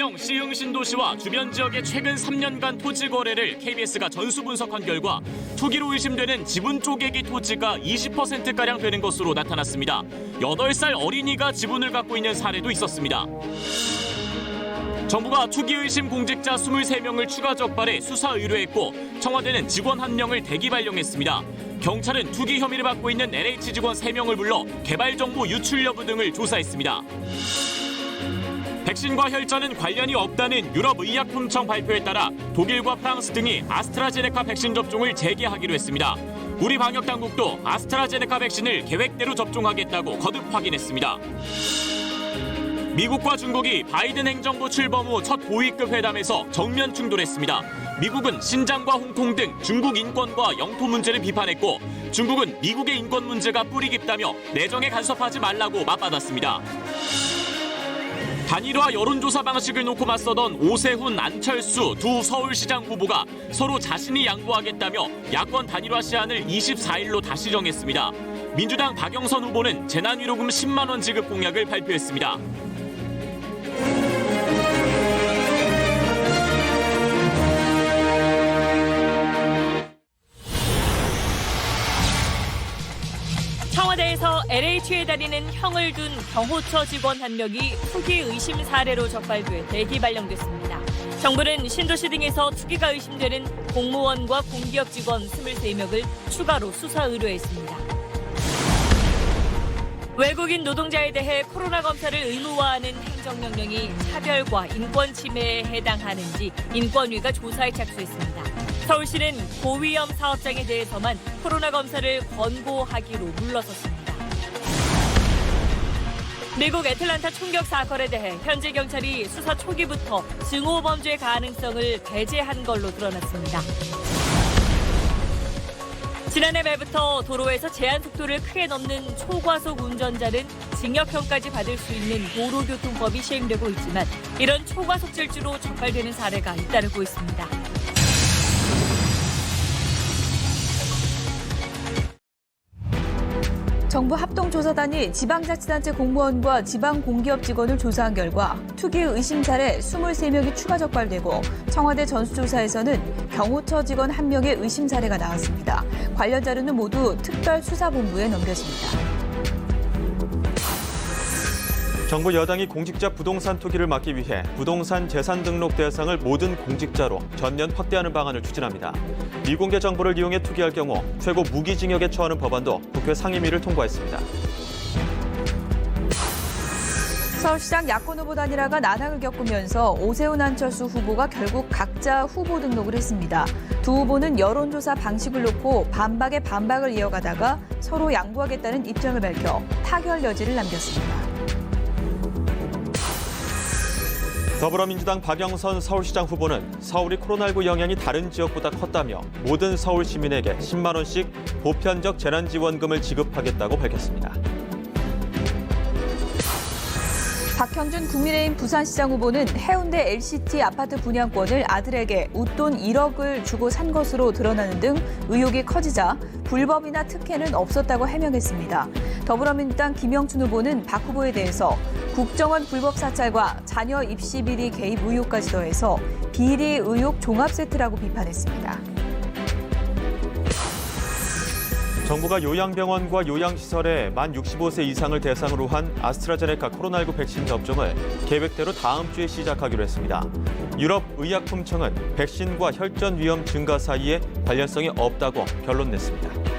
서울시청 시흥신도시와 주변 지역의 최근 3년간 토지 거래를 KBS가 전수 분석한 결과 투기로 의심되는 지분 쪼개기 토지가 20%가량 되는 것으로 나타났습니다. 8살 어린이가 지분을 갖고 있는 사례도 있었습니다. 정부가 투기 의심 공직자 23명을 추가 적발해 수사 의뢰했고 청와대는 직원 1명을 대기 발령했습니다. 경찰은 투기 혐의를 받고 있는 LH 직원 3명을 불러 개발 정보 유출 여부 등을 조사했습니다. 백신과 혈전은 관련이 없다는 유럽의약품청 발표에 따라 독일과 프랑스 등이 아스트라제네카 백신 접종을 재개하기로 했습니다. 우리 방역당국도 아스트라제네카 백신을 계획대로 접종하겠다고 거듭 확인했습니다. 미국과 중국이 바이든 행정부 출범 후 첫 고위급 회담에서 정면 충돌했습니다. 미국은 신장과 홍콩 등 중국 인권과 영토 문제를 비판했고 중국은 미국의 인권 문제가 뿌리 깊다며 내정에 간섭하지 말라고 맞받았습니다. 단일화 여론조사 방식을 놓고 맞서던 오세훈, 안철수 두 서울시장 후보가 서로 자신이 양보하겠다며 야권 단일화 시한을 24일로 다시 정했습니다. 민주당 박영선 후보는 재난위로금 10만 원 지급 공약을 발표했습니다. 청와대에서 LH에 다니는 형을 둔 경호처 직원 1명이 투기 의심 사례로 적발돼 대기 발령됐습니다. 정부는 신도시 등에서 투기가 의심되는 공무원과 공기업 직원 23명을 추가로 수사 의뢰했습니다. 외국인 노동자에 대해 코로나 검사를 의무화하는 행정명령이 차별과 인권 침해에 해당하는지 인권위가 조사에 착수했습니다. 서울시는 고위험 사업장에 대해서만 코로나 검사를 권고하기로 물러섰습니다. 미국 애틀란타 총격 사건에 대해 현지 경찰이 수사 초기부터 증오 범죄 가능성을 배제한 걸로 드러났습니다. 지난해 말부터 도로에서 제한 속도를 크게 넘는 초과속 운전자는 징역형까지 받을 수 있는 도로교통법이 시행되고 있지만 이런 초과속 질주로 적발되는 사례가 잇따르고 있습니다. 정부 합동조사단이 지방자치단체 공무원과 지방공기업 직원을 조사한 결과 투기 의심 사례 23명이 추가 적발되고 청와대 전수조사에서는 경호처 직원 1명의 의심 사례가 나왔습니다. 관련 자료는 모두 특별수사본부에 넘겨집니다. 정부 여당이 공직자 부동산 투기를 막기 위해 부동산 재산 등록 대상을 모든 공직자로 전면 확대하는 방안을 추진합니다. 미공개 정보를 이용해 투기할 경우 최고 무기징역에 처하는 법안도 국회 상임위를 통과했습니다. 서울시장 야권 후보 단일화가 난항을 겪으면서 오세훈, 안철수 후보가 결국 각자 후보 등록을 했습니다. 두 후보는 여론조사 방식을 놓고 반박에 반박을 이어가다가 서로 양보하겠다는 입장을 밝혀 타결 여지를 남겼습니다. 더불어민주당 박영선 서울시장 후보는 서울이 코로나19 영향이 다른 지역보다 컸다며 모든 서울 시민에게 10만 원씩 보편적 재난지원금을 지급하겠다고 밝혔습니다. 박형준 국민의힘 부산시장 후보는 해운대 LCT 아파트 분양권을 아들에게 웃돈 1억을 주고 산 것으로 드러나는 등 의혹이 커지자 불법이나 특혜는 없었다고 해명했습니다. 더불어민주당 김영춘 후보는 박 후보에 대해서 국정원 불법 사찰과 자녀 입시 비리 개입 의혹까지 더해서 비리 의혹 종합 세트라고 비판했습니다. 정부가 요양병원과 요양시설에 만 65세 이상을 대상으로 한 아스트라제네카 코로나19 백신 접종을 계획대로 다음 주에 시작하기로 했습니다. 유럽의약품청은 백신과 혈전 위험 증가 사이에 관련성이 없다고 결론 냈습니다.